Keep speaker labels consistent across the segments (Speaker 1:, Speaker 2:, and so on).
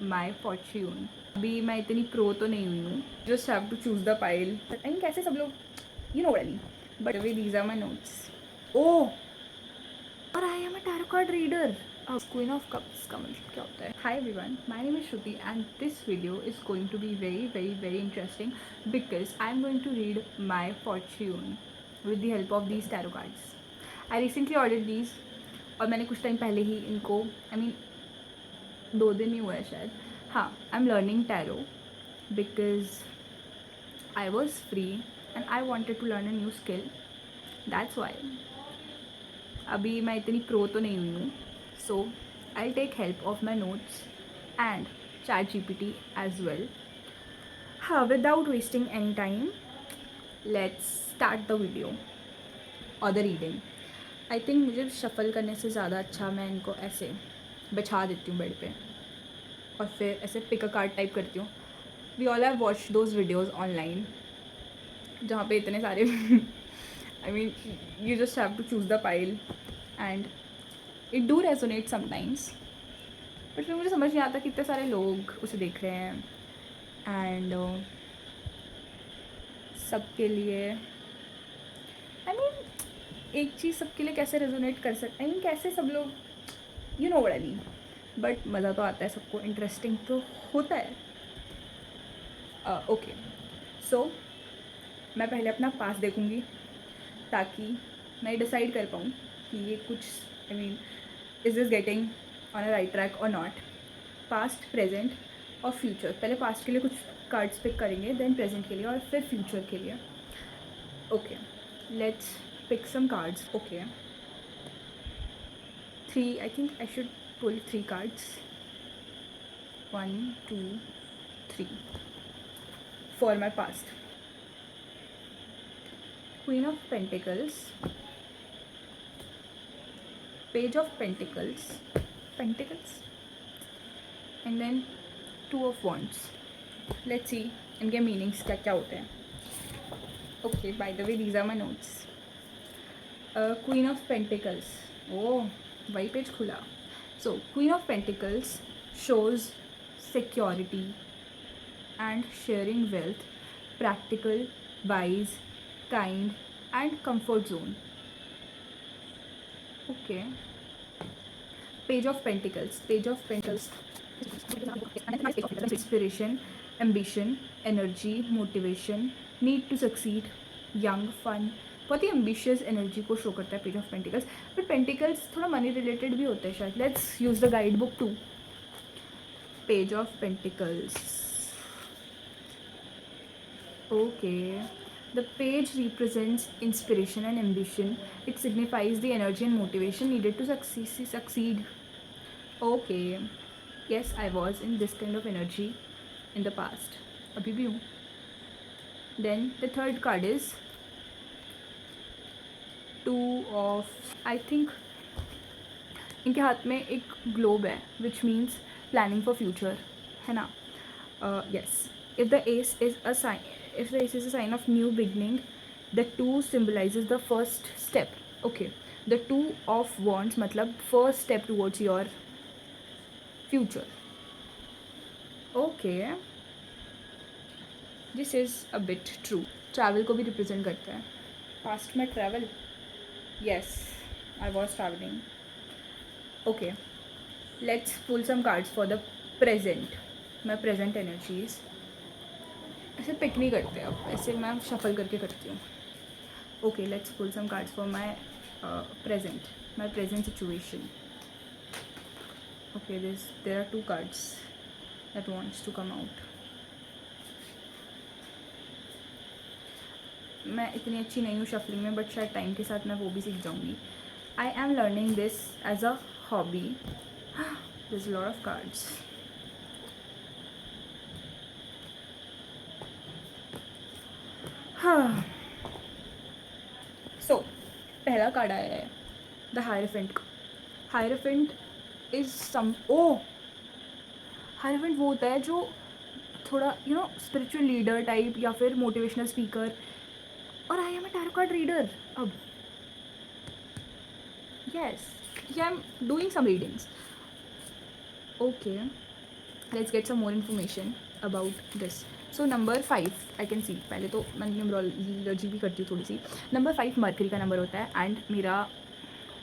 Speaker 1: माई Fortune. अभी मैं इतनी प्रो तो नहीं हुई हूँ, just have to choose the pile. And कैसे सब लोग you know what, but way these are my notes. Oh, और I am a tarot card reader. Queen of cups का मतलब क्या होता है? Hi everyone, my name is Shruti and this video is going to be very very very interesting because I am going to read my fortune with the help of these tarot cards. I recently order these और मैंने कुछ time पहले ही इनको I mean 2 दिन ही हुआ है शायद। हाँ, I am learning tarot because I was free and I wanted to learn a new skill, that's why. अभी मैं इतनी प्रो तो नहीं हुई हूँ, so I take help of my notes and ChatGPT as well. हाँ, without wasting any time, let's start the video और the reading. I think मुझे शफल करने से ज़्यादा अच्छा मैं इनको ऐसे बिछा देती हूँ बेड पे और फिर ऐसे पिक अ कार्ड टाइप करती हूँ। We all have watch those videos online जहाँ पे इतने सारे I mean you just have to choose the pile and it do resonate sometimes, but फिर मुझे समझ नहीं आता कि इतने सारे लोग उसे देख रहे हैं एंड सबके लिए आई मीन एक चीज़ सबके लिए कैसे रेजोनेट कर सकते, आई मीन कैसे सब लोग you know what I mean, but मज़ा तो आता है सबको, इंटरेस्टिंग तो होता है। ओके, सो मैं पहले अपना पास देखूँगी ताकि मैं डिसाइड कर पाऊँ कि ये कुछ I mean is this getting on a right track और नॉट। पास्ट, प्रेजेंट और फ्यूचर। पहले पास्ट के लिए कुछ कार्ड्स पिक करेंगे, देन प्रेजेंट के लिए और फिर फ्यूचर के लिए। Okay, let's pick some cards. Okay, 3, I think I should pull 3 cards, 1 2 3 for my past. Queen of Pentacles, Page of Pentacles, and then 2 of Wands. Let's see इनके meanings क्या क्या होते हैं। Okay, by the way these are my notes. Queen of pentacles, oh वही page खुला। So queen of pentacles shows security and sharing wealth, practical, wise, kind and comfort zone. Okay, Page of Pentacles, inspiration, ambition, energy, motivation, need to succeed, young, fun। बहुत ही ambitious energy को show करता है page of pentacles, but pentacles थोड़ा money related भी होता है शायद। Let's use the guide book too. Page of pentacles, okay, the page represents inspiration and ambition. It signifies the energy and motivation needed to succeed. Okay, yes, I was in this kind of energy in the past, abhi bhi hu। Then the third card is 2 of, I think इनके हाथ में एक globe है which means planning for future, है ना? Yes, if the ace is a sign, if the ace is a sign of new beginning, the 2 symbolizes the first step. Okay, the 2 of wands मतलब first step towards your future. Okay, this is a bit true. travel को भी represent करता है। past में travel, yes, I was traveling. Okay, let's pull some cards for the present. my present energies ऐसे pick नहीं करते अब, ऐसे मैं शफल करके करती हूँ। Okay, let's pull some cards for my present situation. Okay, there are 2 cards that wants to come out. मैं इतनी अच्छी नहीं हूँ शफलिंग में, बट शायद टाइम के साथ मैं वो भी सीख जाऊँगी। I am learning this as a hobby. There is a lot of cards. हाँ, सो पहला कार्ड आया है द हायरफेंट का। हायरफेंट इज सम, ओ हायरफेंट वो होता है जो थोड़ा you know spiritual leader type या फिर मोटिवेशनल स्पीकर। और I am a tarot card reader अब, yes, I am doing some readings. Okay, let's get some more information about this. So number 5 I can see. पहले तो मैं numerology भी करती हूँ थोड़ी सी. नंबर 5 मरकरी का नंबर होता है एंड मेरा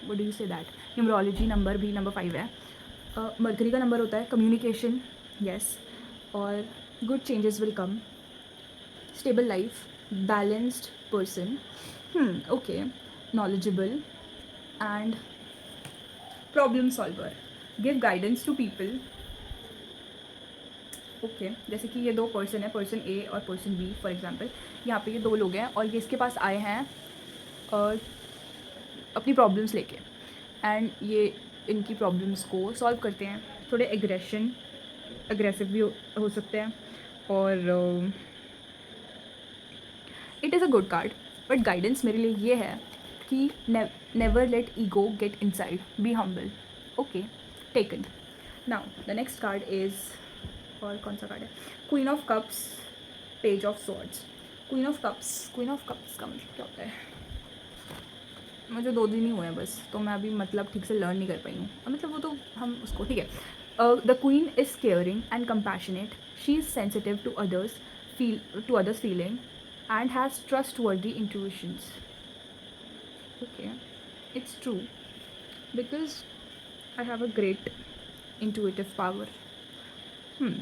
Speaker 1: what do you say that numerology number भी नंबर 5 है. मरकरी का नंबर होता है कम्युनिकेशन. यस. और good changes will come. Stable life. Balanced person. Okay. knowledgeable and problem solver. Give guidance to people. Okay, जैसे कि ये दो पर्सन है, पर्सन ए और पर्सन बी. फॉर एग्जांपल यहाँ पे ये दो लोग हैं और ये इसके पास आए हैं और अपनी प्रॉब्लम्स लेके एंड ये इनकी प्रॉब्लम्स को सॉल्व करते हैं. थोड़े अग्रेसिव भी हो सकते हैं और it is a good card. But guidance मेरे लिए ये है कि never let ego get inside. Be humble. Okay, taken. Now the next card is, और कौन सा कार्ड है? Queen of cups, page of swords. Queen of cups का मतलब क्या होता है? मुझे 2 दिन ही हुए हैं बस, तो मैं अभी मतलब ठीक से लर्न नहीं कर पाई हूँ. मतलब वो तो हम उसको ठीक है. The queen is caring and compassionate. She is sensitive to others feeling and has trustworthy intuitions. Okay, it's true because I have a great intuitive power.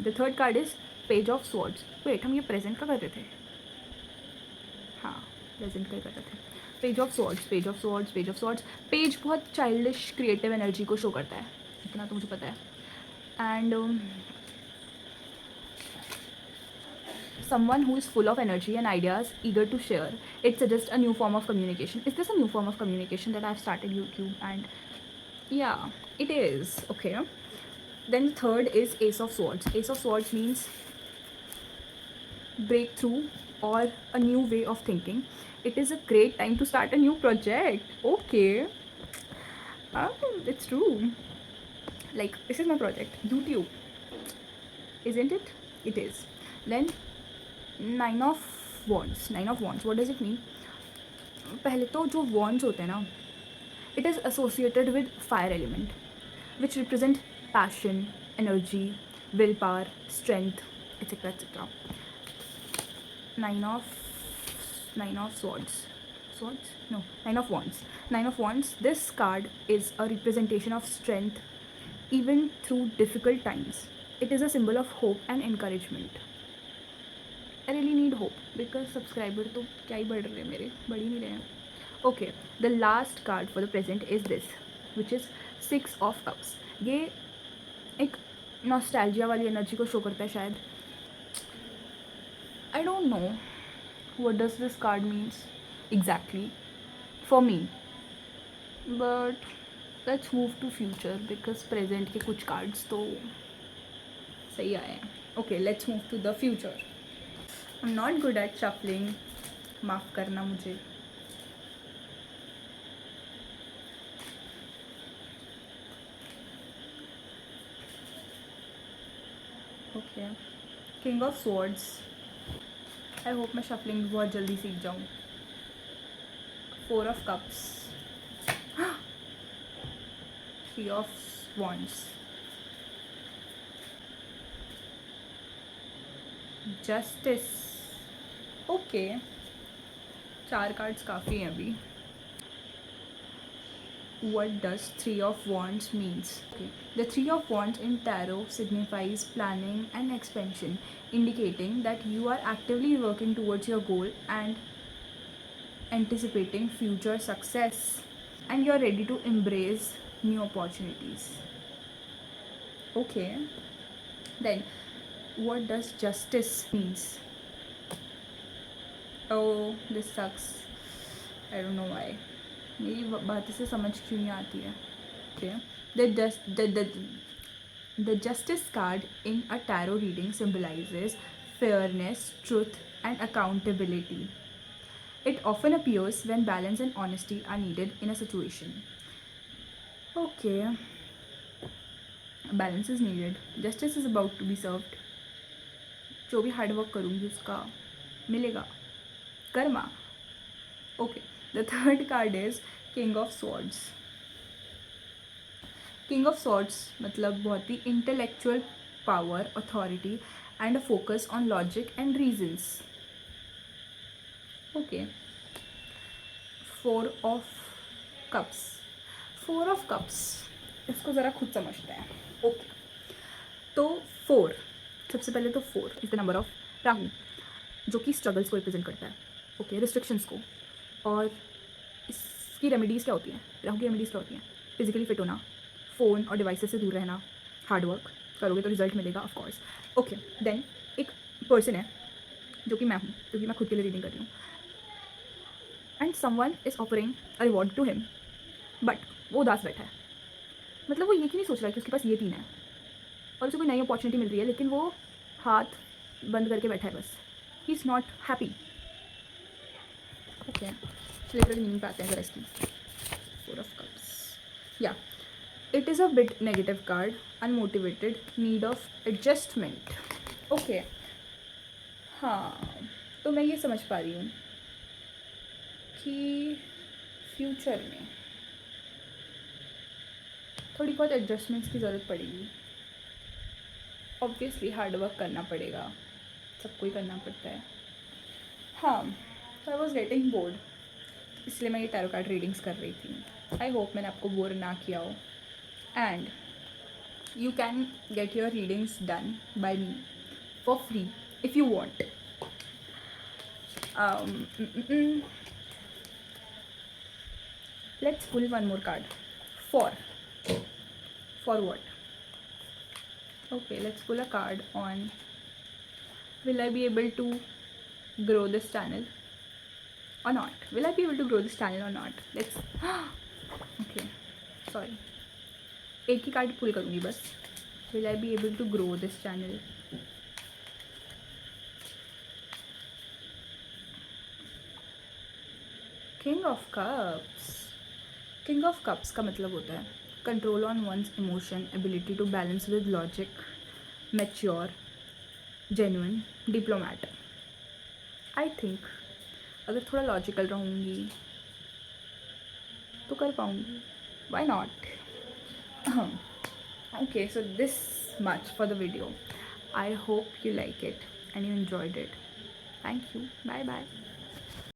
Speaker 1: The third card is page of swords. Wait, हम ये present का कर रहे थे? हाँ, present का कर रहे थे. Page of swords. Page बहुत childish creative energy को show करता है, इतना तो मुझे पता है. And someone who is full of energy and ideas, eager to share. It suggests a new form of communication. Is this a new form of communication that I've started YouTube? And yeah, it is. Okay. Then the third is Ace of Swords. Ace of Swords means breakthrough or a new way of thinking. It is a great time to start a new project. Okay. It's true. Like, this is my project, YouTube. Isn't it? It is. Then nine of wands. What does it mean? पहले तो जो wands होते हैं ना, it is associated with fire element which represent passion, energy, will power, strength, etcetera. Nine of wands. This card is a representation of strength even through difficult times. It is a symbol of hope and encouragement. I really need hope because subscriber तो क्या ही बढ़ रहे हैं मेरे, बढ़ ही नहीं रहे हैं. Okay, the last card for the present is this, which is 6 of Cups. ये एक नॉस्टैल्जिया वाली एनर्जी को शो करता है शायद. I don't know what does this card means exactly for me, but let's move to future because present के कुछ cards तो सही आए हैं. Okay, let's move to the future. I'm not good at shuffling. माफ़ करना मुझे. Okay. King of Swords. I hope मैं shuffling बहुत जल्दी सीख जाऊँ. 4 of Cups. 3 of Wands. Justice. Okay, 4 cards काफ़ी हैं अभी. What does 3 of Wands means? Okay. The 3 of Wands in tarot signifies planning and expansion, indicating that you are actively working towards your goal and anticipating future success, and you are ready to embrace new opportunities. Okay. Then, what does justice means? Oh, this sucks. I don't know why. मेरी बात इसे समझ क्यों नहीं आती है. Okay. The justice card in a tarot reading symbolizes fairness, truth, and accountability. It often appears when balance and honesty are needed in a situation. Okay. Balance is needed. Justice is about to be served. जो भी hard work करूँगी उसका मिलेगा. Karma. Okay. The third card is King of Swords. King of Swords मतलब बहुत ही intellectual power, authority, and a focus on logic and reasons. Okay. Four of Cups. Four of Cups. इसको ज़रा खुद समझते हैं. ओके. तो 4, सबसे पहले तो 4 is the number of Rahu, जो कि स्ट्रगल्स को रिप्रेजेंट करता है. ओके, रिस्ट्रिक्शंस को. और इसकी रेमेडीज़ क्या होती हैं? राहु की रेमेडीज़ क्या होती हैं? फिजिकली फिट होना, फ़ोन और डिवाइसेस से दूर रहना, हार्ड वर्क करोगे तो रिजल्ट मिलेगा ऑफ कोर्स. ओके, देन एक पर्सन है जो कि मैं हूँ, क्योंकि मैं खुद के लिए रीडिंग कर रही हूँ. And someone is offering a reward to him, but वो उदास बैठा है. मतलब वो ये क्यों नहीं सोच रहा है कि उसके पास ये 3 है और उसे कोई नई अपॉर्चुनिटी मिल रही है, लेकिन वो हाथ बंद करके बैठा है बस. He is not happy. Okay, literally meaning पे आते हैं ज़रा इसकी. 4 ऑफ कप्स. या, it is a bit negative card. Unmotivated, need of adjustment. Okay, हाँ, तो मैं ये समझ पा रही हूँ कि फ्यूचर में थोड़ी बहुत एडजस्टमेंट्स की ज़रूरत पड़ेगी. ऑब्वियसली हार्ड वर्क करना पड़ेगा, सबको ही करना पड़ता है. हाँ, आई वॉज गेटिंग बोर्ड, इसलिए मैं ये टैरो कार्ड रीडिंग्स कर रही थी. आई होप मैंने आपको बोर ना किया हो. And you can get your readings done by me for free if you want. Let's pull one more card. For what? Okay, let's pull a card on will I be able to grow this channel or not? Will I be able to grow this channel or not? Let's okay, sorry. एक ही card पुल करूँगी बस. Will I be able to grow this channel? King of Cups. King of Cups का मतलब होता है control on one's emotion, ability to balance with logic, mature, genuine, diplomat. I think अगर थोड़ा logical रहूँगी तो कर पाऊँगी. Why not? Okay, so this much for the video. I hope you like it and you enjoyed it. Thank you. Bye bye.